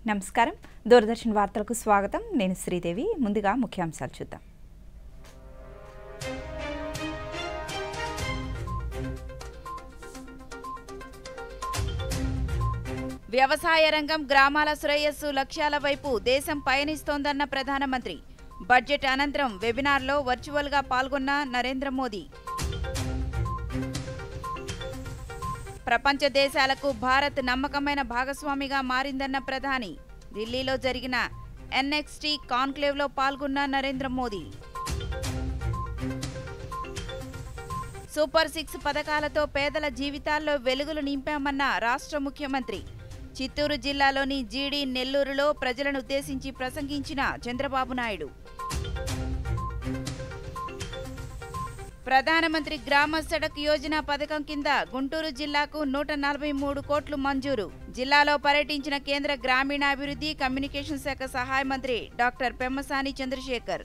నమస్కారం దూరదర్శన్ వార్తలకు స్వాగతం నేను శ్రీదేవి ముందుగా ముఖ్యాంశాలు చూద్దాం వ్యవసాయ రంగం గ్రామాల శ్రేయస్సు లక్ష్యాల వైపు దేశం పయనిస్తోందన్న ప్రధానమంత్రి బడ్జెట్ అనంతరం వెబినార్లో వర్చువల్గా పాల్గొన్న నరేంద్ర మోదీ ప్రపంచ దేశాలకు భారత్ నమ్మకమైన భాగస్వామిగా మారిందన్న ప్రధాని ఢిల్లీలో జరిగిన ఎన్ఎక్స్టీ కాన్క్లేవ్లో పాల్గొన్న నరేంద్ర మోదీ సూపర్ 6 పథకాలతో పేదల జీవితాల్లో వెలుగులు నింపామన్న రాష్ట్ర ముఖ్యమంత్రి చిత్తూరు జిల్లాలోని జీడి నెల్లూరులో ప్రజలను ఉద్దేశించి ప్రసంగించిన చంద్రబాబు నాయుడు ప్రధానమంత్రి గ్రామ సడక్ యోజన పథకం కింద గుంటూరు జిల్లాకు 143 కోట్లు మంజూరు జిల్లాలో పర్యటించిన కేంద్ర గ్రామీణాభివృద్ధి కమ్యూనికేషన్ శాఖ సహాయ మంత్రి డాక్టర్ పెమ్మసాని చంద్రశేఖర్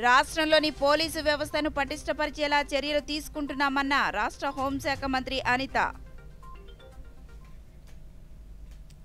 రాష్ట్రంలోని పోలీసు వ్యవస్థను పటిష్టపరిచేలా చర్యలు తీసుకుంటున్నామన్న రాష్ట్ర హోంశాఖ మంత్రి అనిత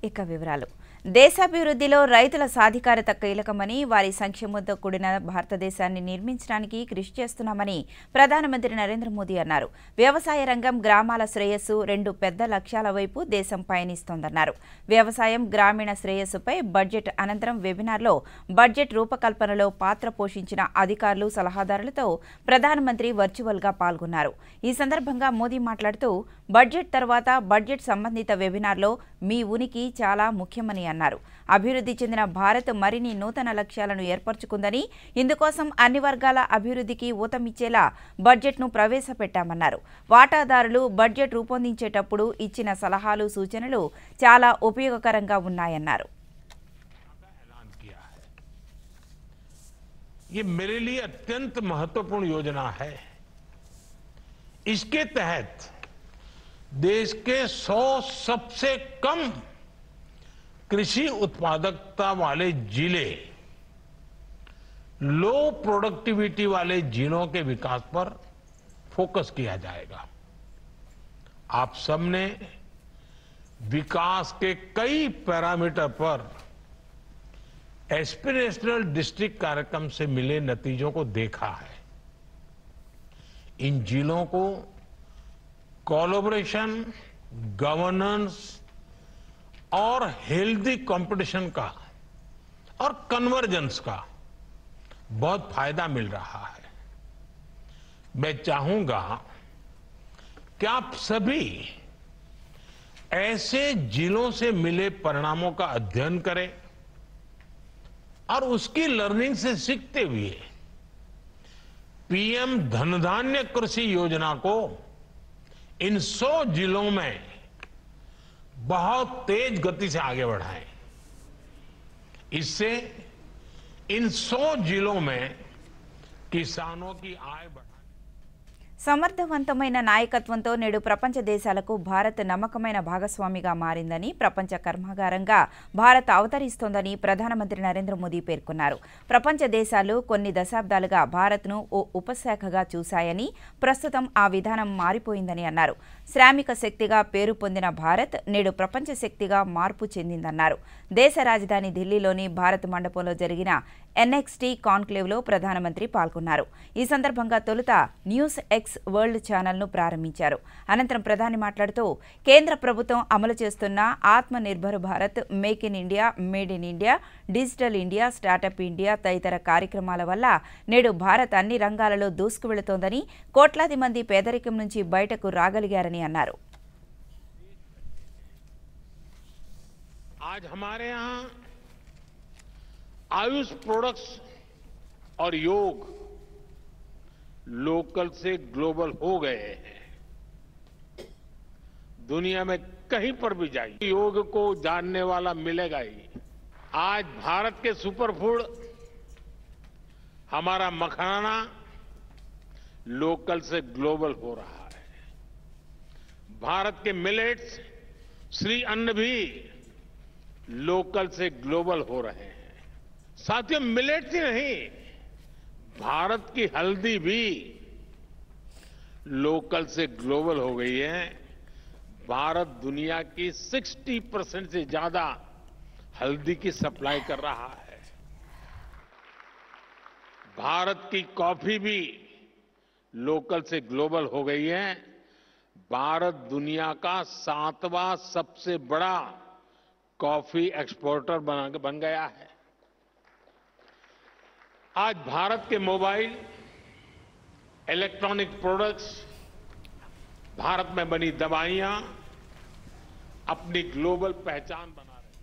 ఇక వివరాలు దేశాభివృద్ధిలో రైతుల సాధికారత కీలకమని వారి సంక్షేమంతో కూడిన భారతదేశాన్ని నిర్మించడానికి కృషి చేస్తున్నామని ప్రధానమంత్రి నరేంద్ర మోదీ అన్నారు వ్యవసాయ రంగం గ్రామాల శ్రేయస్సు రెండు పెద్ద లక్ష్యాల వైపు దేశం పయనిస్తోందన్నారు వ్యవసాయం గ్రామీణ శ్రేయస్సుపై బడ్జెట్ అనంతరం వెబినార్లో బడ్జెట్ రూపకల్పనలో పాత్ర పోషించిన అధికారులు సలహాదారులతో ప్రధానమంత్రి వర్చువల్గా పాల్గొన్నారు ఈ సందర్భంగా మోదీ మాట్లాడుతూ బడ్జెట్ తర్వాత బడ్జెట్ సంబంధిత వెబినార్లో మీ ఉనికి చాలా ముఖ్యమని అన్నారు అభివృద్ధి చెందిన భారత్ మరిన్ని నూతన లక్ష్యాలను ఏర్పరచుకుందని ఇందుకోసం అన్ని వర్గాల అభివృద్ధికి ఊతమిచ్చేలా బడ్జెట్ను ప్రవేశపెట్టామన్నారు వాటాదారులు బడ్జెట్ రూపొందించేటప్పుడు ఇచ్చిన సలహాలు సూచనలు చాలా ఉపయోగకరంగా ఉన్నాయన్నారు ये मेरे लिए अत्यंत महत्वपूर्ण योजना है इसके तहत देश के 100 सबसे कम कृषि उत्पादकता वाले जिले लो प्रोडक्टिविटी वाले जिलों के विकास पर फोकस किया जाएगा आप सबने विकास के कई पैरामीटर पर एस्पिरेशनल डिस्ट्रिक्ट कार्यक्रम से मिले नतीजों को देखा है इन जिलों को कोलैबोरेशन गवर्नेंस और हेल्दी कंपटीशन का और कन्वर्जेंस का बहुत फायदा मिल रहा है मैं चाहूंगा कि आप सभी ऐसे जिलों से मिले परिणामों का अध्ययन करें और उसकी लर्निंग से सीखते हुए पीएम धनधान्य कृषि योजना को इन 100 जिलों में बहुत तेज गति से आगे बढ़ाएं इससे इन 100 जिलों में किसानों की आय बढ़ाएं సమర్థవంతమైన నాయకత్వంతో నేడు ప్రపంచ దేశాలకు భారత్ నమ్మకమైన భాగస్వామిగా మారిందని ప్రపంచ కర్మాగారంగా భారత్ అవతరిస్తోందని ప్రధానమంత్రి నరేంద్ర మోదీ పేర్కొన్నారు ప్రపంచ దేశాలు కొన్ని దశాబ్దాలుగా భారత్ను ఓ ఉపశాఖగా చూశాయని ప్రస్తుతం ఆ విధానం మారిపోయిందని అన్నారు శ్రామిక శక్తిగా పేరు పొందిన భారత్ నేడు ప్రపంచ శక్తిగా మార్పు చెందిందన్నారు దేశ రాజధాని ఢిల్లీలోని భారత్ మండపంలో జరిగిన ఎన్ఎక్స్టీ కాన్క్లేవ్లో ప్రధానమంత్రి పాల్గొన్నారు ఈ సందర్భంగా తొలుత న్యూస్ ఎక్స్ వరల్డ్ ఛానల్ను ప్రారంభించారు అనంతరం ప్రధాని మాట్లాడుతూ కేంద్ర ప్రభుత్వం అమలు చేస్తున్న ఆత్మ nirbhar Bharat make in India made in India digital India startup India తదితర కార్యక్రమాల వల్ల నేడు భారత్ అన్ని రంగాలలో దూసుకువెళుతోందని కోట్లాది మంది పేదరికం నుంచి బయటకు రాగలిగారని అన్నారు आज हमारे यहां आयुष प्रोडक्ट्स और योग लोकल से ग्लोबल हो गए हैं दुनिया में कहीं पर भी जाइए योग को जानने वाला मिलेगा ही आज भारत के सुपर फूड हमारा मखाना लोकल से ग्लोबल हो रहा है भारत के मिलेट्स श्री अन्न भी लोकल से ग्लोबल हो रहे हैं साथियों मिलेट्स ही नहीं भारत की हल्दी भी लोकल से ग्लोबल हो गई है भारत दुनिया की 60% से ज्यादा हल्दी की सप्लाई कर रहा है। भारत की कॉफी भी लोकल से ग्लोबल हो गई है। भारत दुनिया का 7वां सबसे बड़ा कॉफी एक्सपोर्टर बन गया है। आज भारत के मोबाइल, इलेक्ट्रॉनिक प्रोडक्ट्स, भारत में बनी दवाइयां अपनी ग्लोबल पहचान बना रही हैं।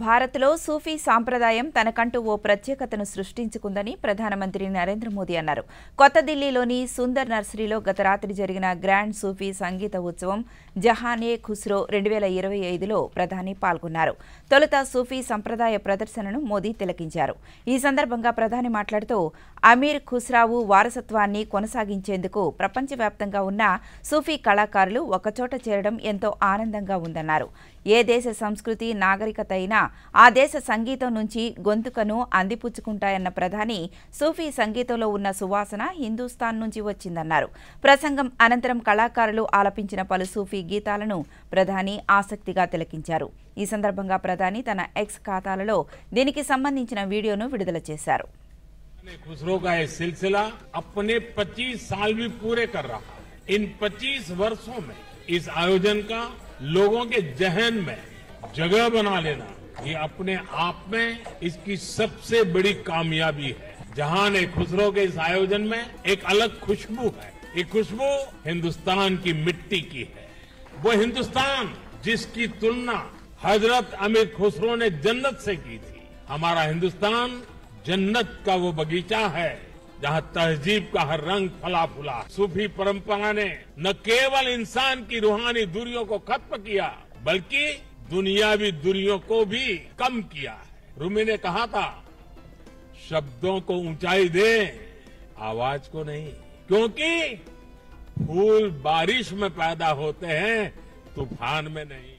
భారత్లో సూఫీ సాంప్రదాయం తనకంటూ ఓ ప్రత్యేకతను సృష్టించుకుందని ప్రధానమంత్రి నరేంద్ర మోదీ అన్నారు. కొత్త ఢిల్లీలోని సుందర్ నర్సరీలో గత రాత్రి జరిగిన గ్రాండ్ సూఫీ సంగీత ఉత్సవం జహానే ఖుస్రో 2025లో ప్రధాని పాల్గొన్నారు. తొలుత సూఫీ సంప్రదాయ ప్రదర్శనను మోదీ తిలకించారు. ఈ సందర్భంగా ప్రధాని మాట్లాడుతూ అమీర్ ఖుస్రావు వారసత్వాన్ని కొనసాగించేందుకు ప్రపంచవ్యాప్తంగా ఉన్న సూఫీ కళాకారులు ఒకచోట చేరడం ఎంతో ఆనందంగా ఉందన్నారు. ఏ దేశ సంస్కృతి, నాగరికత అయినా ఆ దేశ సంగీతం నుంచి గొంతుకను అందిపుచ్చుకుంటాయన్న ప్రధాని సూఫీ సంగీతంలో ఉన్న సువాసన హిందూస్థాన్ నుంచి వచ్చిందన్నారు. ప్రసంగం అనంతరం కళాకారులు ఆలపించిన పలు సూఫీ గీతాలను ప్రధాని ఆసక్తిగా తిలకించారు. ఈ సందర్భంగా ప్రధాని తన ఎక్స్ ఖాతాలలో దీనికి సంబంధించిన వీడియోను విడుదల చేశారు. खुसरो का ये सिलसिला अपने 25 साल भी पूरे कर रहा है। इन 25 वर्षों में इस आयोजन का लोगों के जहन में जगह बना लेना ये अपने आप में इसकी सबसे बड़ी कामयाबी है। जहान खुसरो के इस आयोजन में एक अलग खुशबू है। ये खुशबू हिंदुस्तान की मिट्टी की है। वो हिंदुस्तान जिसकी तुलना हजरत अमीर खुसरो ने जन्नत से की थी। हमारा हिंदुस्तान जन्नत का वो बगीचा है जहां तहजीब का हर रंग फला फूला। सूफी परंपरा ने न केवल इंसान की रूहानी दूरियों को खत्म किया बल्कि दुनियावी दूरियों को भी कम किया है। रूमी ने कहा था, शब्दों को ऊंचाई दे, आवाज को नहीं, क्योंकि फूल बारिश में पैदा होते हैं, तूफान में नहीं।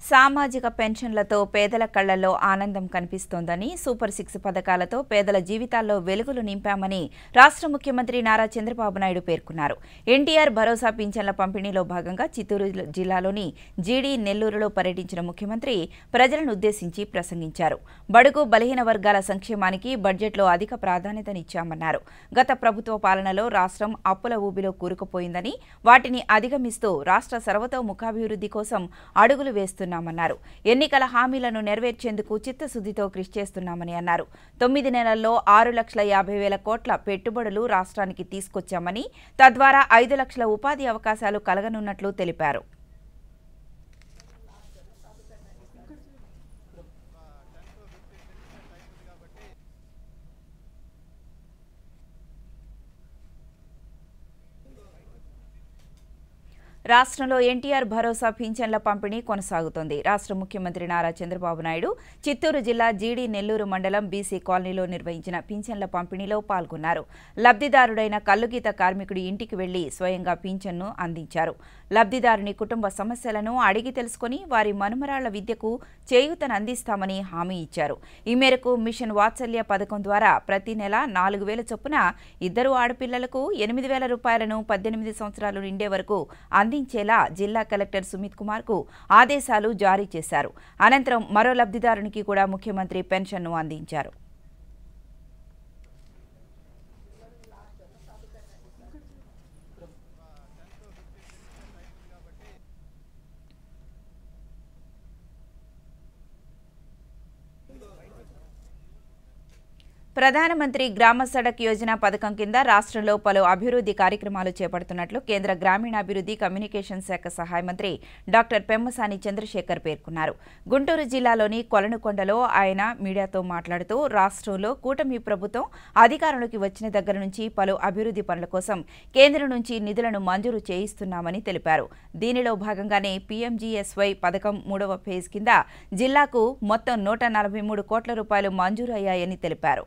సామాజిక పెన్షన్లతో పేదల కళ్లలో ఆనందం కనిపిస్తోందని, సూపర్ 6 పథకాలతో పేదల జీవితాల్లో వెలుగులు నింపామని రాష్ట్ర ముఖ్యమంత్రి నారా చంద్రబాబు నాయుడు పేర్కొన్నారు. ఎన్టీఆర్ భరోసా పింఛన్ల పంపిణీలో భాగంగా చిత్తూరు జిల్లాలోని జీడీ నెల్లూరులో పర్యటించిన ముఖ్యమంత్రి ప్రజలను ఉద్దేశించి ప్రసంగించారు. బడుగు బలహీన వర్గాల సంక్షేమానికి బడ్జెట్లో అధిక ప్రాధాన్యతనిచ్చామన్నారు. గత ప్రభుత్వ పాలనలో రాష్ట్రం అప్పుల ఊబిలో కూరుకుపోయిందని, వాటిని అధిగమిస్తూ రాష్ట్ర సర్వతోముఖాభివృద్ధి కోసం అడుగులు వేస్తున్నారు. ఎన్నికల హామీలను నెరవేర్చేందుకు చిత్తశుద్ధితో కృషి చేస్తున్నామని అన్నారు. 9 నెలల్లో 6,50,000 కోట్ల పెట్టుబడులు రాష్ట్రానికి తీసుకొచ్చామని, తద్వారా 5 లక్షల ఉపాధి అవకాశాలు కలగనున్నట్లు తెలిపారు. రాష్ట్రంలో ఎన్టీఆర్ భరోసా పింఛన్ల పంపిణీ కొనసాగుతోంది. రాష్ట్ర ముఖ్యమంత్రి నారా చంద్రబాబు నాయుడు చిత్తూరు జిల్లా జీడీ నెల్లూరు మండలం బీసీ కాలనీలో నిర్వహించిన పింఛన్ల పంపిణీలో పాల్గొన్నారు. లబ్ధిదారుడైన కల్లుగీత కార్మికుడి ఇంటికి వెళ్లి స్వయంగా పింఛన్ను అందించారు. లబ్ధిదారుని కుటుంబ సమస్యలను అడిగి తెలుసుకుని వారి మనుమరాళ్ల విద్యకు చేయూతను అందిస్తామని హామీ ఇచ్చారు. ఈ మేరకు మిషన్ వాత్సల్య పథకం ద్వారా ప్రతి నెల 4,000 చొప్పున 2 ఆడపిల్లలకు 8,000 రూపాయలను 18 సంవత్సరాలు నిండే వరకు అందించేలా జిల్లా కలెక్టర్ సుమిత్ కుమార్ కు ఆదేశాలు జారీ చేశారు. అనంతరం మరో లబ్ధిదారునికి కూడా ముఖ్యమంత్రి పెన్షన్ను అందించారు. ప్రధానమంత్రి గ్రామ సడక్ యోజన పథకం కింద రాష్ట్రంలో పలు అభివృద్ధి కార్యక్రమాలు చేపడుతున్నట్లు కేంద్ర గ్రామీణాభివృద్ధి కమ్యూనికేషన్ శాఖ సహాయ మంత్రి డాక్టర్ పెమ్మసాని చంద్రశేఖర్ పేర్కొన్నారు. గుంటూరు జిల్లాలోని కొలనుకొండలో ఆయన మీడియాతో మాట్లాడుతూ రాష్ట్రంలో కూటమి ప్రభుత్వం అధికారంలోకి వచ్చిన దగ్గర నుంచి పలు అభివృద్ధి పనుల కోసం కేంద్రం నుంచి నిధులను మంజూరు చేయిస్తున్నామని తెలిపారు. దీనిలో భాగంగానే పీఎంజీఎస్వై పథకం 3వ ఫేజ్ కింద జిల్లాకు మొత్తం 143 కోట్ల రూపాయలు మంజూరు అయ్యాయని తెలిపారు.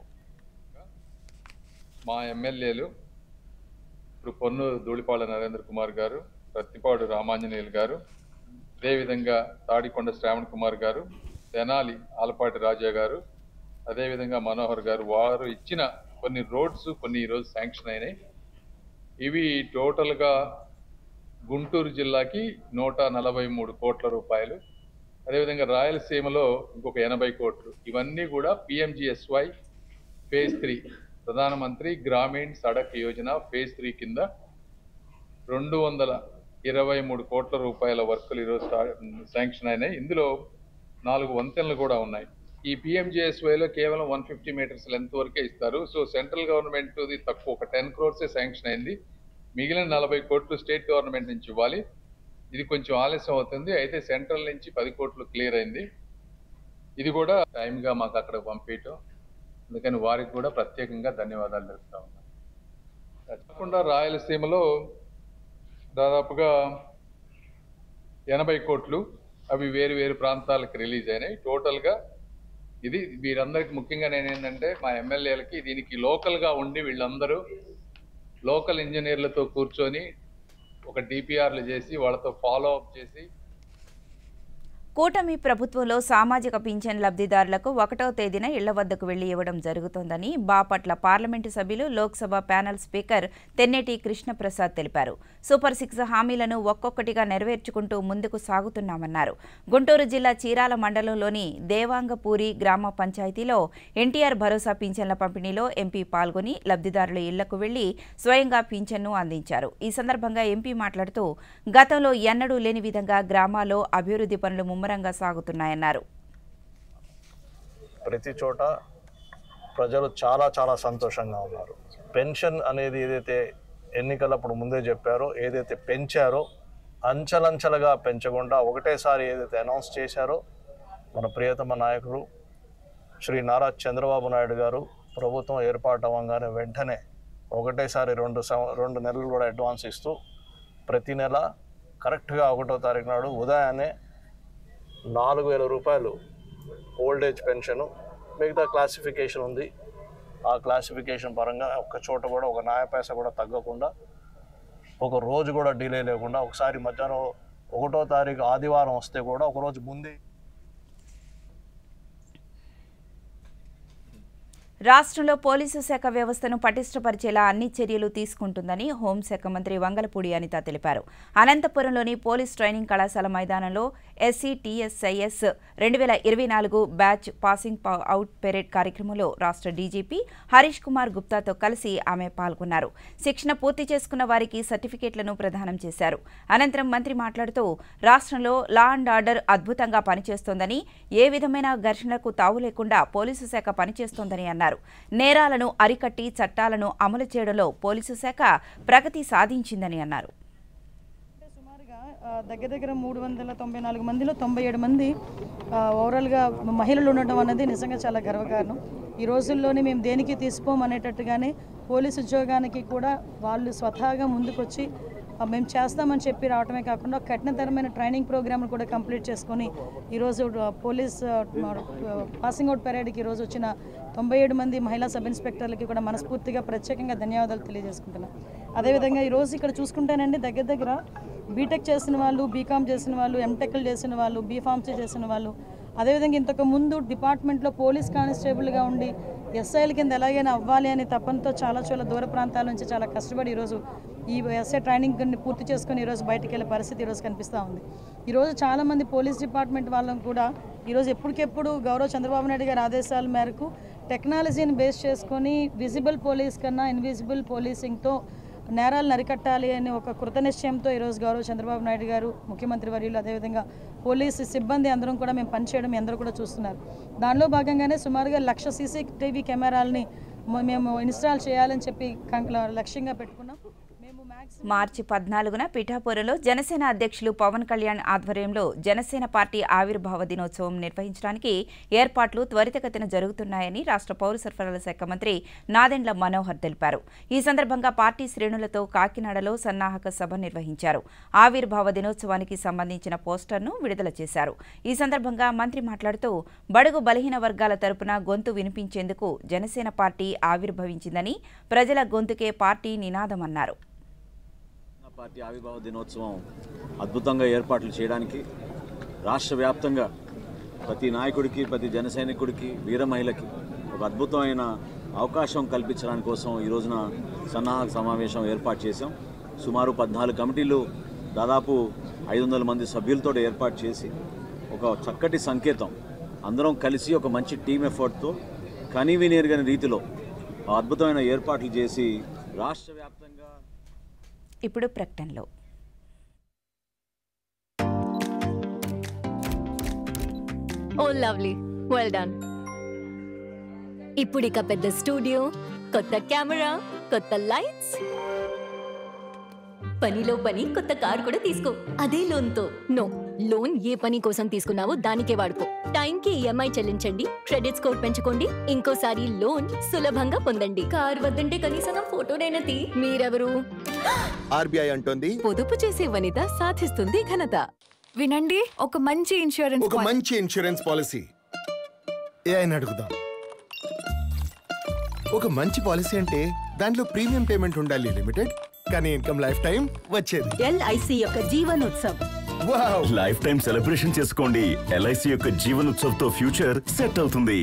మా ఎమ్మెల్యేలు ఇప్పుడు పొన్నూరు ధూళిపాళ్ల నరేంద్ర కుమార్ గారు, ప్రత్తిపాడు రామాంజనేయులు గారు, అదేవిధంగా తాడికొండ శ్రావణ్ కుమార్ గారు, తెనాలి ఆలపాటి రాజా గారు, అదేవిధంగా మనోహర్ గారు, వారు ఇచ్చిన కొన్ని రోడ్స్ కొన్ని ఈరోజు శాంక్షన్ అయినాయి. ఇవి టోటల్గా గుంటూరు జిల్లాకి 143 కోట్ల రూపాయలు, అదేవిధంగా రాయలసీమలో ఇంకొక 80 కోట్లు. ఇవన్నీ కూడా PMGSY ఫేజ్ 3 ప్రధానమంత్రి గ్రామీణ్ సడక్ యోజన ఫేజ్ 3 కింద 223 కోట్ల రూపాయల వర్కులు ఈరోజు శాంక్షన్ అయినాయి. ఇందులో 4 వంతెనలు కూడా ఉన్నాయి. ఈ PMGSYలో కేవలం 150 మీటర్స్ లెంత్ వరకే ఇస్తారు. సో సెంట్రల్ గవర్నమెంట్ తక్కువ, ఒక 10 crores శాంక్షన్ అయింది. మిగిలిన 40 కోట్లు స్టేట్ గవర్నమెంట్ నుంచి ఇవ్వాలి. ఇది కొంచెం ఆలస్యం అవుతుంది. అయితే సెంట్రల్ నుంచి 10 కోట్లు క్లియర్ అయింది. ఇది కూడా టైంగా మాకు అక్కడ పంపించడం, అందుకని వారికి కూడా ప్రత్యేకంగా ధన్యవాదాలు తెలుపుతా ఉన్నాను. తప్పకుండా రాయలసీమలో దాదాపుగా 80 కోట్లు, అవి వేరు వేరు ప్రాంతాలకు రిలీజ్ అయినాయి. టోటల్గా ఇది వీరందరికీ ముఖ్యంగా నేనేంటంటే మా ఎమ్మెల్యేలకి దీనికి లోకల్గా ఉండి వీళ్ళందరూ లోకల్ ఇంజనీర్లతో కూర్చొని ఒక డిపిఆర్లు చేసి వాళ్ళతో ఫాలో అప్ చేసి కూటమి ప్రభుత్వంలో సామాజిక పింఛన్ లబ్ధిదారులకు 1వ తేదీన ఇళ్ల వద్దకు వెళ్లి ఇవ్వడం జరుగుతోందని బాపట్ల పార్లమెంటు సభ్యులు లోక్సభ ప్యానెల్ స్పీకర్ తెన్నేటి కృష్ణప్రసాద్ తెలిపారు. సూపర్ 6 హామీలను ఒక్కొక్కటిగా నెరవేర్చుకుంటూ ముందుకు సాగుతున్నామన్నారు. గుంటూరు జిల్లా చీరాల మండలంలోని దేవాంగపూరి గ్రామ పంచాయతీలో ఎన్టీఆర్ భరోసా పింఛన్ల పంపిణీలో ఎంపీ పాల్గొని లబ్ధిదారుల ఇళ్లకు వెళ్లి స్వయంగా పింఛన్ను అందించారు. ఈ సందర్భంగా ఎంపీ మాట్లాడుతూ గతంలో ఎన్నడూ లేని విధంగా గ్రామాల్లో అభివృద్ధి పనులు ముమ్మరంగా సాగుతున్నాయన్నారు. ప్రతి చోట ప్రజలు చాలా సంతోషంగా ఉన్నారు. పెన్షన్ అనేది ఏదైతే ఎన్నికలప్పుడు ముందే చెప్పారో, ఏదైతే పెంచారో అంచెలంచెలుగా పెంచకుండా ఒకటేసారి ఏదైతే అనౌన్స్ చేశారో మన ప్రియతమ నాయకుడు శ్రీ నారా చంద్రబాబు నాయుడు గారు ప్రభుత్వం ఏర్పాటు అవ్వగానే వెంటనే ఒకటేసారి 2 నెలలు కూడా అడ్వాన్స్ ఇస్తూ ప్రతి నెల కరెక్ట్గా 1వ తారీఖు నాడు ఉదయాన్నే 4,000 రూపాయలు ఓల్డ్ ఏజ్ పెన్షను, మిగతా క్లాసిఫికేషన్ ఉంది. ఆ క్లాసిఫికేషన్ పరంగా ఒక్క చోట కూడా ఒక న్యాయ పైసా కూడా తగ్గకుండా, ఒక రోజు కూడా డిలే లేకుండా, ఒకసారి మధ్యాహ్నం 1వ తారీఖు ఆదివారం వస్తే కూడా ఒకరోజు ముందే. రాష్ట్రంలో పోలీసు శాఖ వ్యవస్థను పటిష్టపరిచేలా అన్ని చర్యలు తీసుకుంటుందని హోంశాఖ మంత్రి వంగలపూడి అనిత తెలిపారు. అనంతపురంలోని పోలీస్ ట్రైనింగ్ కళాశాల మైదానంలో SCTSIS 2024 batch passing out parade కార్యక్రమంలో రాష్ట్ర డీజీపీ హరీష్ కుమార్ గుప్తాతో కలిసి ఆమె పాల్గొన్నారు. శిక్షణ పూర్తి చేసుకున్న వారికి సర్టిఫికేట్లను ప్రదానం చేశారు. అనంతరం మంత్రి మాట్లాడుతూ రాష్ట్రంలో లా అండ్ ఆర్డర్ అద్భుతంగా పనిచేస్తోందని, ఏ విధమైన ఘర్షణలకు తావు లేకుండా పోలీసు శాఖ పనిచేస్తోందని అన్నారు. నేరాలను అరికట్టి చట్టాలను అమలు చేయడంలో పోలీసు శాఖ ప్రగతి సాధించిందని అన్నారు. దగ్గర 394 మందిలో 97 మంది ఓవరాల్గా మహిళలు ఉండటం అన్నది నిజంగా చాలా గర్వకారణం. ఈ రోజుల్లోనే మేము దేనికి తీసుకోమనేటట్టుగానే పోలీసు ఉద్యోగానికి కూడా వాళ్ళు స్వతహాగా ముందుకొచ్చి మేము చేస్తామని చెప్పి రావటమే కాకుండా కఠినతరమైన ట్రైనింగ్ ప్రోగ్రామ్ను కూడా కంప్లీట్ చేసుకొని ఈరోజు పోలీస్ పాసింగ్ అవుట్ పెరేడ్కి ఈరోజు వచ్చిన 97 మంది మహిళా సబ్ ఇన్స్పెక్టర్లకి కూడా మనస్ఫూర్తిగా ప్రత్యేకంగా ధన్యవాదాలు తెలియజేసుకుంటున్నాం. అదేవిధంగా ఈరోజు ఇక్కడ చూసుకుంటేనండి దగ్గర బీటెక్ చేసిన వాళ్ళు, బీకామ్ చేసిన వాళ్ళు, ఎంటెక్లు చేసిన వాళ్ళు, బీఫార్మసీ చేసిన వాళ్ళు, అదేవిధంగా ఇంతకు ముందు డిపార్ట్మెంట్లో పోలీస్ కానిస్టేబుల్గా ఉండి ఎస్ఐల కింద ఎలాగైనా అవ్వాలి అనే తపనతో చాలా దూర ప్రాంతాల నుంచి చాలా కష్టపడి ఈరోజు ఈ ఎస్ఐ ట్రైనింగ్ పూర్తి చేసుకొని ఈరోజు బయటకు వెళ్ళే పరిస్థితి ఈరోజు కనిపిస్తూ ఉంది. ఈరోజు చాలామంది పోలీస్ డిపార్ట్మెంట్ వాళ్ళని కూడా ఈరోజు ఎప్పటికెప్పుడు గౌరవ చంద్రబాబు నాయుడు గారి ఆదేశాల మేరకు టెక్నాలజీని బేస్ చేసుకొని విజిబుల్ పోలీస్ కన్నా ఇన్విజిబుల్ పోలీసింగ్తో నేరాలను అరికట్టాలి అనే ఒక కృతనిశ్చయంతో ఈరోజు గౌరవ చంద్రబాబు నాయుడు గారు ముఖ్యమంత్రి వర్యులు అదేవిధంగా పోలీసు సిబ్బంది అందరం కూడా మేము పనిచేయడం అందరూ కూడా చూస్తున్నారు. దానిలో భాగంగానే సుమారుగా 1,00,000 CCTV కెమెరాలని మేము ఇన్స్టాల్ చేయాలని చెప్పి లక్ష్యంగా పెట్టుకున్నాం. మార్చి 14న పిఠాపురంలో జనసేన అధ్యక్షులు పవన్ కళ్యాణ్ ఆధ్వర్యంలో జనసేన పార్టీ ఆవిర్భావ దినోత్సవం నిర్వహించడానికి ఏర్పాట్లు త్వరితగతిన జరుగుతున్నాయని రాష్ట్ర పౌర సరఫరాల శాఖ మంత్రి నాదెండ్ల మనోహర్ తెలిపారు. ఈ సందర్భంగా పార్టీ శ్రేణులతో కాకినాడలో సన్నాహక సభ నిర్వహించారు. ఆవిర్భావ దినోత్సవానికి సంబంధించిన పోస్టర్ను విడుదల చేశారు. ఈ సందర్భంగా మంత్రి మాట్లాడుతూ బడుగు బలహీన వర్గాల తరపున గొంతు వినిపించేందుకు జనసేన పార్టీ ఆవిర్భవించిందని, ప్రజల గొంతుకే పార్టీ నినాదమన్నారు. పార్టీ ఆవిర్భావ దినోత్సవం అద్భుతంగా ఏర్పాట్లు చేయడానికి రాష్ట్ర వ్యాప్తంగా ప్రతి నాయకుడికి, ప్రతి జన సైనికుడికి, వీర మహిళకి ఒక అద్భుతమైన అవకాశం కల్పించడానికి కోసం ఈ రోజున సన్నాహక సమావేశం ఏర్పాటు చేశాం. సుమారు 14 కమిటీలు దాదాపు 500 మంది సభ్యులతో ఏర్పాటు చేసి ఒక చక్కటి సంకేతం, అందరం కలిసి ఒక మంచి టీమ్ ఎఫర్ట్తో కనీవినీరుగని రీతిలో అద్భుతమైన ఏర్పాట్లు చేసి రాష్ట్ర వ్యాప్తంగా. ఇప్పుడు ప్రకటనలో ఓ లవ్లీ, వెల్ డన్. ఇప్పుడు ఇక పెద్ద స్టూడియో, కొత్త కెమెరా, కొత్త లైట్స్, పనిలో పని కొత్త కార్ కూడా తీసుకో, అదే లోన్తో. నో, లోన్ ఏ పని కోసం తీసుకున్నావో దానికే వాడుకో. టైంకి ఈఎంఐ చెల్లించండి, క్రెడిట్ స్కోర్ పెంచుకోండి, ఇంకోసారి లోన్ సులభంగా పొందండి. కార్ వద్దంటే కనీసం నా ఫోటోనైనా తీ. మీరెవరు? ఆర్బీఐ అంటోంది, పొదుపు చేసే వనిత సాధిస్తుంది ఘనత. వినండి, ఒక మంచి ఇన్సూరెన్స్ పాలసీ ఏఐని అడుగుదాం. ఒక మంచి పాలసీ అంటే దాంట్లో ప్రీమియం పేమెంట్ ఉండాలి లిమిటెడ్, కానీ ఇన్కమ్ లైఫ్ టైం వచ్చేది. ఎల్ఐసి యొక్క Jeevan Utsav. Life time celebration చేసుకోండి. ఎల్ఐసి యొక్క జీవన్ ఉత్సవ్ తో ఫ్యూచర్ సెట్ అవుతుంది.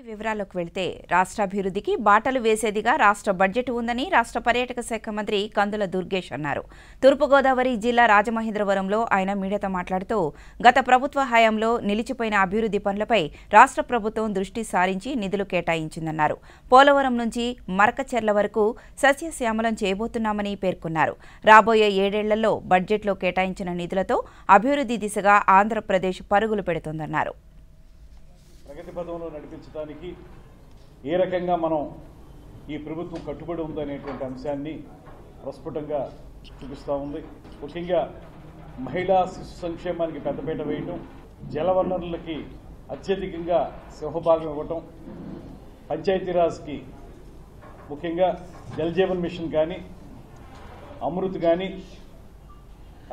వివరాల్లోకి వెళ్తే రాష్ట్రాభివృద్ధికి బాటలు వేసేదిగా రాష్ట్ర బడ్జెట్ ఉందని రాష్ట్ర పర్యాటక శాఖ మంత్రి కందుల దుర్గేష్ అన్నారు. తూర్పుగోదావరి జిల్లా రాజమహేంద్రవరంలో ఆయన మీడియాతో మాట్లాడుతూ గత ప్రభుత్వ హయాంలో నిలిచిపోయిన అభివృద్ధి పనులపై రాష్ట్ర ప్రభుత్వం దృష్టి సారించి నిధులు కేటాయించిందన్నారు. పోలవరం నుంచి మరకచెర్ల వరకు సస్యశ్యామలం చేయబోతున్నామని పేర్కొన్నారు. రాబోయే 7 ఏళ్లలో బడ్జెట్లో కేటాయించిన నిధులతో అభివృద్ధి దిశగా ఆంధ్రప్రదేశ్ పరుగులు పెడుతోందన్నారు. ప్రగతి పథంలో నడిపించడానికి ఏ రకంగా మనం ఈ ప్రభుత్వం కట్టుబడి ఉందనేటువంటి అంశాన్ని ప్రస్ఫుటంగా చూపిస్తూ ఉంది. ముఖ్యంగా మహిళా శిశు సంక్షేమానికి పెద్దపీట వేయటం, జలవనరులకి అత్యధికంగా సింహభాగం ఇవ్వటం, పంచాయతీరాజ్కి ముఖ్యంగా జల్ జీవన్ మిషన్ కానీ, అమృత్ కానీ,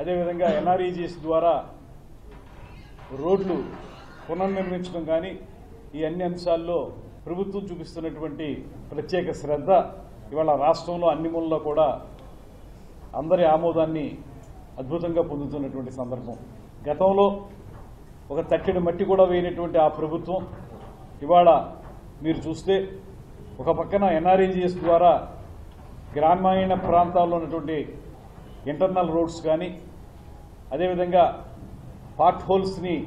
అదేవిధంగా ఎన్ఆర్ఈజీఎస్ ద్వారా రోడ్లు పునర్నిర్మించడం కానీ, ఈ అన్ని అంశాల్లో ప్రభుత్వం చూపిస్తున్నటువంటి ప్రత్యేక శ్రద్ధ ఇవాళ రాష్ట్రంలో అన్ని మూలలో కూడా అందరి ఆమోదాన్ని అద్భుతంగా పొందుతున్నటువంటి సందర్భం. గతంలో ఒక తట్టెడు మట్టి కూడా వేయనటువంటి ఆ ప్రభుత్వం ఇవాళ మీరు చూస్తే ఒక పక్కన ఎన్ఆర్ఈజీఎస్ ద్వారా గ్రామీణ ప్రాంతాల్లో ఉన్నటువంటి ఇంటర్నల్ రోడ్స్ కానీ, అదేవిధంగా పార్ట్ హోల్స్ని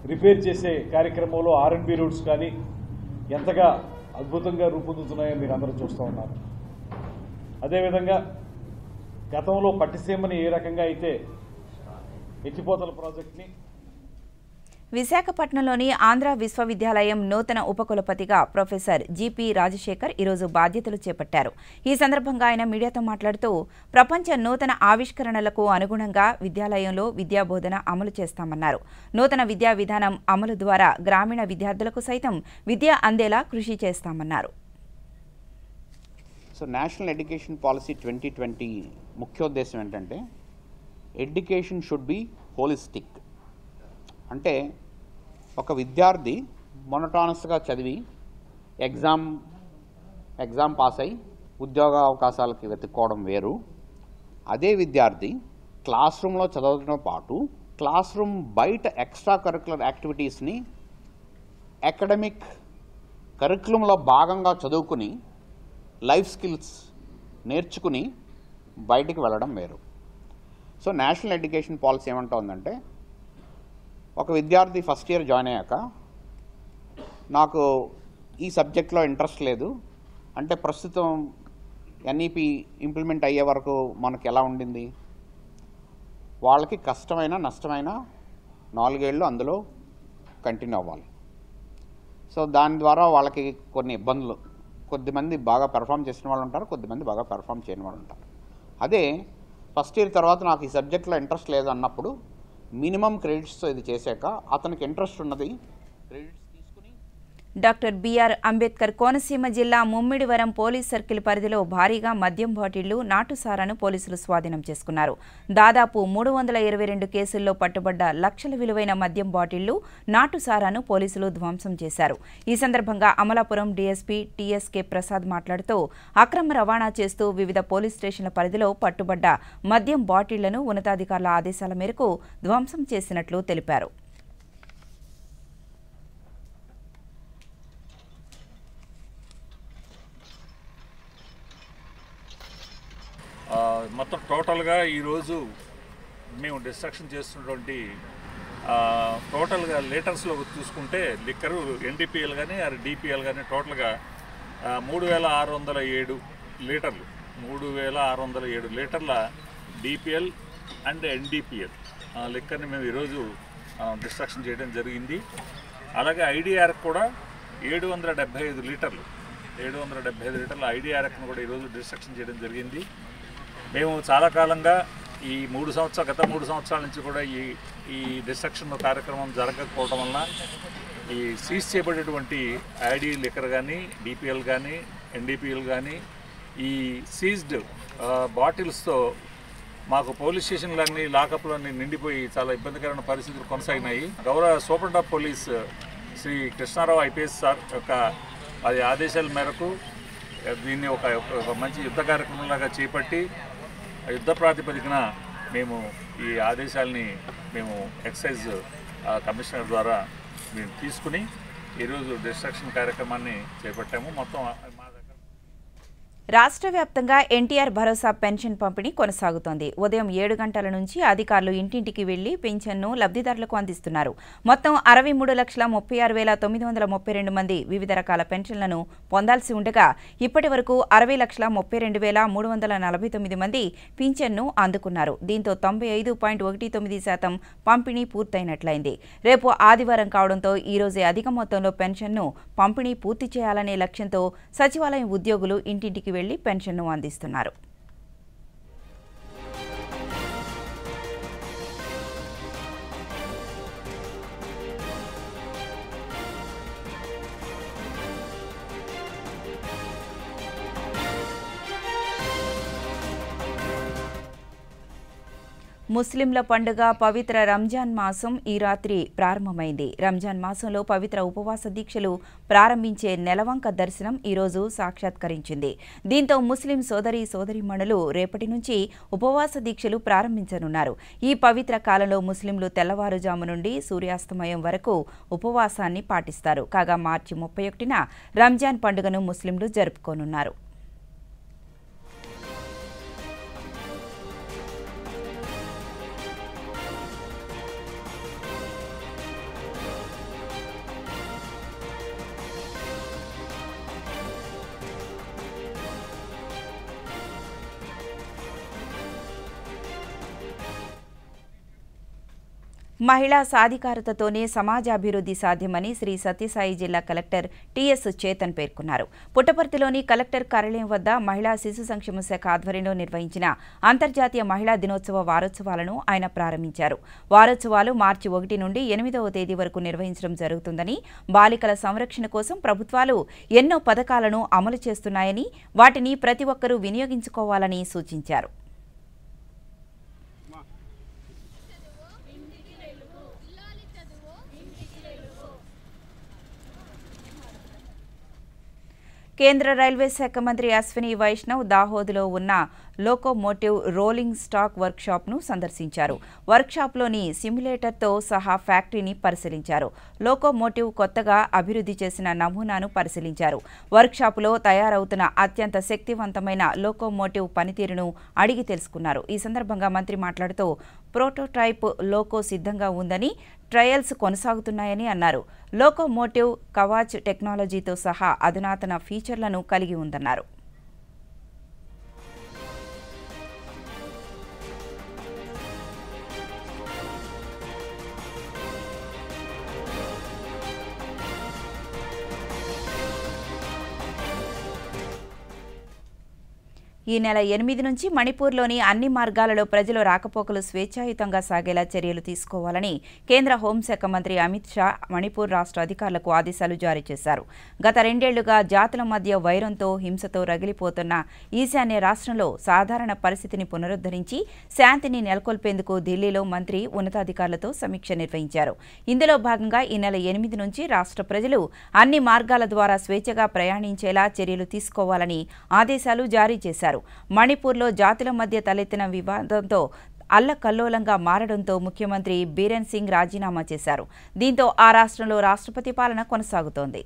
రిపేర్ చేసే కార్యక్రమంలో ఆర్ఎండ్బి రోడ్స్ కానీ ఎంతగా అద్భుతంగా రూపొందుతున్నాయో మీరు అందరూ చూస్తూ ఉన్నారు. అదేవిధంగా గతంలో పట్టిసీమని ఏ రకంగా అయితే ఎత్తిపోతల ప్రాజెక్ట్ని విశాఖపట్నంలోని ఆంధ్ర విశ్వవిద్యాలయం నూతన ఉపకులపతిగా ప్రొఫెసర్ జిపి రాజశేఖర్ ఈరోజు బాధ్యతలు చేపట్టారు. ఈ సందర్భంగా ఆయన మీడియాతో మాట్లాడుతూ ప్రపంచ నూతన ఆవిష్కరణలకు అనుగుణంగా విద్యాలయంలో విద్యాబోధన అమలు చేస్తామన్నారు. నూతన విద్యా విధానం అమలు ద్వారా గ్రామీణ విద్యార్థులకు సైతం విద్య అందేలా కృషి చేస్తామన్నారు. సో నేషనల్ ఎడ్యుకేషన్ పాలసీ 2020 ముఖ్యోద్దేశం ఏంటంటే ఎడ్యుకేషన్ షుడ్ బి హోలిస్టిక్. అంటే ఒక విద్యార్థి మొనటానస్గా చదివి ఎగ్జామ్ పాస్ అయి ఉద్యోగ అవకాశాలకి వెతుక్కోవడం వేరు. అదే విద్యార్థి క్లాస్ రూమ్లో చదవడంతో పాటు క్లాస్ రూమ్ బయట ఎక్స్ట్రా కరిక్యులర్ యాక్టివిటీస్ని అకాడమిక్ కరిక్యులంలో భాగంగా చదువుకుని లైఫ్ స్కిల్స్ నేర్చుకుని బయటికి వెళ్ళడం వేరు. సో నేషనల్ ఎడ్యుకేషన్ పాలసీ ఏమంటా ఉందంటే ఒక విద్యార్థి ఫస్ట్ ఇయర్ జాయిన్ అయ్యాక నాకు ఈ సబ్జెక్ట్లో ఇంట్రెస్ట్ లేదు అంటే, ప్రస్తుతం ఎన్ఈపి ఇంప్లిమెంట్ అయ్యే వరకు మనకు ఎలా ఉండింది, వాళ్ళకి కష్టమైన నష్టమైన 4 ఏళ్ళు అందులో కంటిన్యూ అవ్వాలి. సో దాని ద్వారా వాళ్ళకి కొన్ని ఇబ్బందులు, కొద్దిమంది బాగా పెర్ఫామ్ చేసిన వాళ్ళు ఉంటారు, కొద్దిమంది బాగా పెర్ఫామ్ చేయని వాళ్ళు ఉంటారు. అదే ఫస్ట్ ఇయర్ తర్వాత నాకు ఈ సబ్జెక్ట్లో ఇంట్రెస్ట్ లేదు అన్నప్పుడు మినిమం క్రెడిట్స్తో ఇది చేశాక అతనికి ఇంట్రెస్ట్ ఉన్నది క్రెడిట్స్ తీసుకుని. డాక్టర్ బిఆర్ అంబేద్కర్ కోనసీమ జిల్లా ముమ్మిడివరం పోలీస్ సర్కిల్ పరిధిలో భారీగా మద్యం బాటిళ్లు, నాటుసారాను పోలీసులు స్వాధీనం చేసుకున్నారు. దాదాపు 322 కేసుల్లో పట్టుబడ్డ లక్షల విలువైన మద్యం బాటిళ్లు, నాటుసారాను పోలీసులు ధ్వంసం చేశారు. ఈ సందర్భంగా అమలాపురం డీఎస్పీ టీఎస్కే ప్రసాద్ మాట్లాడుతూ అక్రమ రవాణా చేస్తూ వివిధ పోలీస్ స్టేషన్ల పరిధిలో పట్టుబడ్డ మద్యం బాటిళ్లను ఉన్నతాధికారుల ఆదేశాల మేరకు ధ్వంసం చేసినట్లు తెలిపారు. మొత్తం టోటల్గా ఈరోజు మేము డిస్ట్రక్షన్ చేస్తున్నటువంటి టోటల్గా లీటర్స్లో చూసుకుంటే లిక్కరు ఎన్డీపీఎల్ కానీ డిపిఎల్ కానీ టోటల్గా 3607 లీటర్లు 3607 లీటర్ల డిపిఎల్ అండ్ ఎన్డీపీఎల్ లిక్కర్ని మేము ఈరోజు డిస్ట్రక్షన్ చేయడం జరిగింది. అలాగే ఐడిఆర్కి కూడా 775 లీటర్లు 775 లీటర్ల ఐడిఆర్ఎక్ను కూడా ఈరోజు డిస్ట్రక్షన్ చేయడం జరిగింది. మేము చాలా కాలంగా ఈ గత 3 సంవత్సరాల నుంచి కూడా ఈ డిస్ట్రక్షన్ కార్యక్రమం జరగకపోవడం వలన ఈ సీజ్ చేయబడేటువంటి ఐడి లిక్కర్ కానీ డిపిఎల్ కానీ ఎన్డీపీఎల్ కానీ ఈ సీజ్డ్ బాటిల్స్తో మాకు పోలీస్ స్టేషన్లన్నీ లాకప్లన్నీ నిండిపోయి చాలా ఇబ్బందికరమైన పరిస్థితులు కొనసాగినాయి. గౌరవ superintendent of police Shri Krishna Rao IPS sir యొక్క ఆదేశాల మేరకు దీన్ని ఒక మంచి యుద్ధ కార్యక్రమంలాగా చేపట్టి యుద్ధ ప్రాతిపదికన మేము ఈ ఆదేశాలని మేము ఎక్సైజ్ కమిషనర్ ద్వారా మేము తీసుకుని ఈరోజు డిస్ట్రక్షన్ కార్యక్రమాన్ని చేపట్టాము. మొత్తం రాష్ట్ర వ్యాప్తంగా ఎన్టీఆర్ భరోసా పెన్షన్ పంపిణీ కొనసాగుతోంది. ఉదయం 7 గంటల నుంచి అధికారులు ఇంటింటికి వెళ్లి పెన్షన్ను లబ్ధిదారులకు అందిస్తున్నారు. మొత్తం 63,36,932 మంది వివిధ రకాల పెన్షన్లను పొందాల్సి ఉండగా ఇప్పటి వరకు 60,32,349 మంది పింఛన్ను అందుకున్నారు. దీంతో 95.19% పంపిణీ పూర్తయినట్లయింది. రేపు ఆదివారం కావడంతో ఈ రోజే అధిక మొత్తంలో పెన్షన్ను పంపిణీ పూర్తి చేయాలనే లక్ష్యంతో సచివాలయం ఉద్యోగులు ఇంటింటికి వెళ్లి పెన్షన్ను అందిస్తున్నారు. ముస్లింల పండుగ పవిత్ర రంజాన్ మాసం ఈ రాత్రి ప్రారంభమైంది. రంజాన్ మాసంలో పవిత్ర ఉపవాస దీక్షలు ప్రారంభించే నెలవంక దర్శనం ఈరోజు సాక్షాత్కరించింది. దీంతో ముస్లిం సోదరీమణులు రేపటి నుంచి ఉపవాస దీక్షలు ప్రారంభించనున్నారు. ఈ పవిత్ర కాలంలో ముస్లింలు తెల్లవారుజాము నుండి సూర్యాస్తమయం వరకు ఉపవాసాన్ని పాటిస్తారు. కాగా మార్చి 31న రంజాన్ పండుగను ముస్లింలు జరుపుకోనున్నారు. మహిళా సాధికారతతోనే సమాజాభివృద్ధి సాధ్యమని శ్రీ సత్యసాయి జిల్లా కలెక్టర్ టీఎస్ చేతన్ పేర్కొన్నారు. పుట్టపర్తిలోని కలెక్టర్ కార్యాలయం వద్ద మహిళా శిశు సంక్షేమ శాఖ ఆధ్వర్యంలో నిర్వహించిన అంతర్జాతీయ మహిళా దినోత్సవ వారోత్సవాలను ఆయన ప్రారంభించారు. వారోత్సవాలు మార్చి 1 నుండి 8వ తేదీ వరకు నిర్వహించడం జరుగుతుందని, బాలికల సంరక్షణ కోసం ప్రభుత్వాలు ఎన్నో పథకాలను అమలు చేస్తున్నాయని, వాటిని ప్రతి ఒక్కరూ వినియోగించుకోవాలని సూచించారు. కేంద్ర రైల్వే శాఖ మంత్రి అశ్విని వైష్ణవ్ దాహోద్లో ఉన్న లోకోమోటివ్ రోలింగ్ స్టాక్ వర్క్షాప్ను సందర్శించారు. వర్క్షాప్లోని సిమ్యులేటర్తో సహా ఫ్యాక్టరీని పరిశీలించారు. లోకోమోటివ్ కొత్తగా అభివృద్ధి చేసిన నమూనాను పరిశీలించారు. వర్క్షాపులో తయారవుతున్న అత్యంత శక్తివంతమైన లోకోమోటివ్ పనితీరును అడిగి తెలుసుకున్నారు. ఈ సందర్భంగా మంత్రి మాట్లాడుతూ ప్రోటోటైప్ లోకో సిద్ధంగా ఉందని, ట్రయల్స్ కొనసాగుతున్నాయని అన్నారు. లోకోమోటివ్ కవాచ్ టెక్నాలజీతో సహా అధునాతన ఫీచర్లను కలిగి ఉందన్నారు. ఈ నెల 8 నుంచి మణిపూర్లోని అన్ని మార్గాలలో ప్రజలు రాకపోకలు స్వేచ్ఛాయుతంగా సాగేలా చర్యలు తీసుకోవాలని కేంద్ర హోంశాఖ మంత్రి అమిత్ షా మణిపూర్ రాష్ట్ర అధికారులకు ఆదేశాలు జారీ చేశారు. గత 2 ఏళ్లుగా జాతుల మధ్య వైరంతో, హింసతో రగిలిపోతున్న ఈశాన్య రాష్ట్రంలో సాధారణ పరిస్థితిని పునరుద్ధరించి శాంతిని నెలకొల్పేందుకు ఢిల్లీలో మంత్రి ఉన్నతాధికారులతో సమీక్ష నిర్వహించారు. ఇందులో భాగంగా ఈ నెల 8 నుంచి రాష్ట్ర ప్రజలు అన్ని మార్గాల ద్వారా స్వేచ్ఛగా ప్రయాణించేలా చర్యలు తీసుకోవాలని ఆదేశాలు జారీ చేశారు. మణిపూర్లో జాతుల మధ్య తలెత్తిన వివాదంతో అల్లకల్లోలంగా మారడంతో ముఖ్యమంత్రి బీరెన్ సింగ్ రాజీనామా చేశారు. దీంతో ఆ రాష్ట్రంలో రాష్ట్రపతి పాలన కొనసాగుతోంది.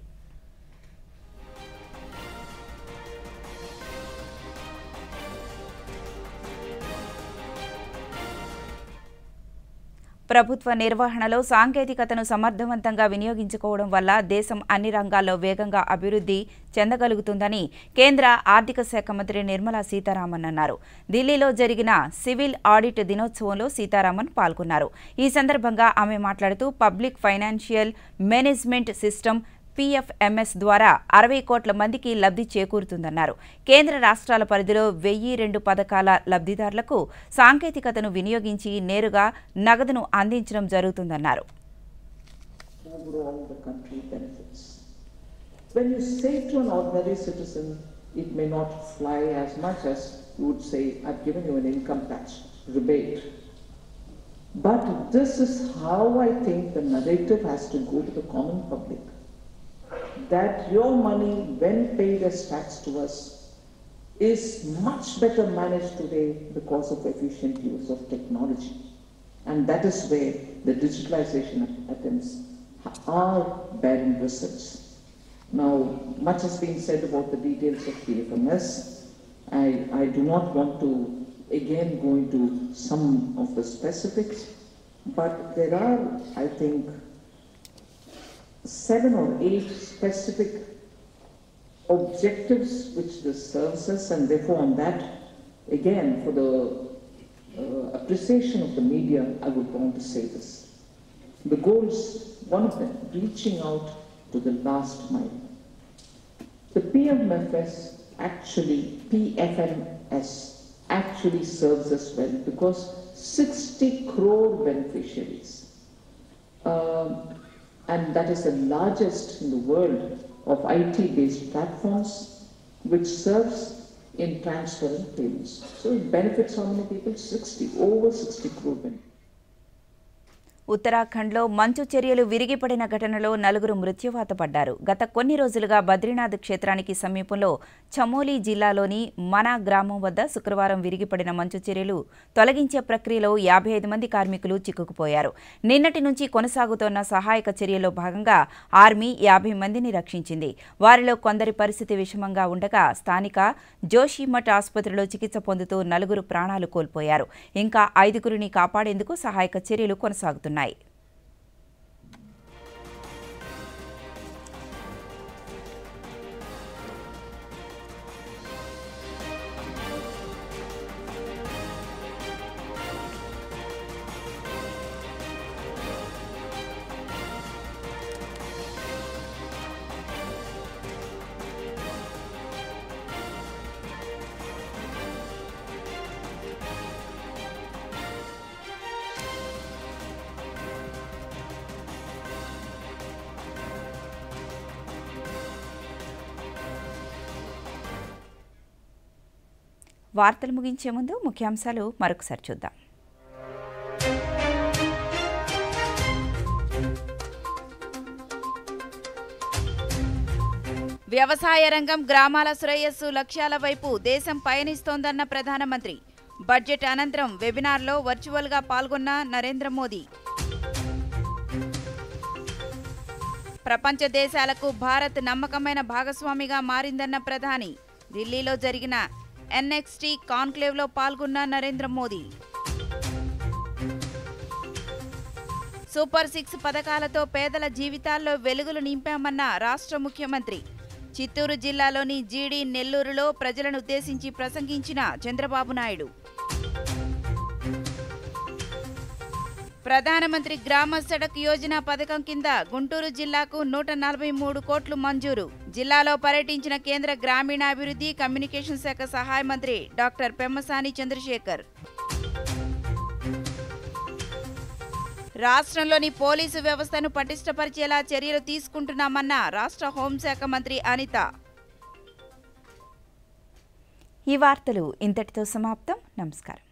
ప్రభుత్వ నిర్వహణలో సాంకేతికతను సమర్థవంతంగా వినియోగించుకోవడం వల్ల దేశం అన్ని రంగాల్లో వేగంగా అభివృద్ధి చెందగలుగుతుందని కేంద్ర ఆర్థిక శాఖ మంత్రి నిర్మలా సీతారామన్ అన్నారు. ఢిల్లీలో జరిగిన సివిల్ ఆడిట్ దినోత్సవంలో సీతారామన్ పాల్గొన్నారు. ఈ సందర్భంగా ఆమె మాట్లాడుతూ public financial management system PFMS ద్వారా 60 కోట్ల మందికి లబ్ధి చేకూరుతుందన్నారు. కేంద్ర రాష్ట్రాల పరిధిలో 1002 పథకాల లబ్ధిదారులకు సాంకేతికతను వినియోగించి నేరుగా నగదును అందించడం జరుగుతుందన్నారు. When you say to an ordinary citizen, it may not fly as much as you would say, I've given you an income tax rebate. But this is how I think the narrative has to go to the common public. That your money, when paid as tax to us, is much better managed today because of efficient use of technology. And that is where the digitalization attempts are bearing results. Now, much has been said about the details of PFMS. I do not want to again go into some of the specifics, but there are, I think, 7 or 8 specific objectives which this serves us, and therefore on that, again, for the appreciation of the media, I would want to say this. The goals, one of them, reaching out to the last mile. The PFMS actually serves us well because 60 crore beneficiaries. And that is the largest in the world of IT-based platforms which serves in transferring payments. So it benefits how many people? Over 60 crore benefits. ఉత్తరాఖండ్లో మంచు చర్యలు విరిగిపడిన ఘటనలో 4 మృత్యువాత పడ్డారు. గత కొన్ని రోజులుగా బద్రీనాథ్ క్షేత్రానికి సమీపంలో చమోలీ జిల్లాలోని మనా గ్రామం వద్ద శుక్రవారం విరిగిపడిన మంచు చర్యలు తొలగించే ప్రక్రియలో 55 మంది కార్మికులు చిక్కుకుపోయారు. నిన్నటి నుంచి కొనసాగుతోన్న సహాయక చర్యల్లో భాగంగా ఆర్మీ 50 మందిని రక్షించింది. వారిలో కొందరి పరిస్థితి విషమంగా ఉండగా స్థానిక జోషిమఠ్ ఆసుపత్రిలో చికిత్స పొందుతూ 4 ప్రాణాలు కోల్పోయారు. ఇంకా 5గురిని కాపాడేందుకు సహాయక చర్యలు కొనసాగుతున్నాయి. వార్తలు ముగించే ముందు ముఖ్యాంశాలు మరొకసారి చూద్దాం. వ్యవసాయ రంగం గ్రామాల శ్రేయస్సు లక్ష్యాల వైపు దేశం పయనిస్తోందన్న ప్రధానమంత్రి. బడ్జెట్ అనంతరం వెబినార్లో వర్చువల్గా పాల్గొన్న నరేంద్ర మోదీ. ప్రపంచ దేశాలకు భారత్ నమ్మకమైన భాగస్వామిగా మారిందన్న ప్రధాని. ఢిల్లీలో జరిగిన NXT కాన్క్లేవ్లో పాల్గొన్న నరేంద్ర మోదీ. సూపర్ 6 పథకాలతో పేదల జీవితాల్లో వెలుగులు నింపామన్న రాష్ట్ర ముఖ్యమంత్రి. చిత్తూరు జిల్లాలోని జీడి నెల్లూరులో ప్రజలను ఉద్దేశించి ప్రసంగించిన చంద్రబాబు నాయుడు. ప్రధానమంత్రి గ్రామ సడక్ యోజన పథకం కింద గుంటూరు జిల్లాకు 143 కోట్లు మంజూరు. జిల్లాలో పర్యటించిన కేంద్ర గ్రామీణాభివృద్ధి కమ్యూనికేషన్ శాఖ సహాయ మంత్రి డాక్టర్ పెమ్మసాని చంద్రశేఖర్. రాష్ట్రంలోని పోలీసు వ్యవస్థను పటిష్టపరిచేలా చర్యలు తీసుకుంటున్నామన్న రాష్ట్ర హోంశాఖ మంత్రి అనిత. ఈ వార్తలు ఇంతటితో సమాప్తం. నమస్కారం.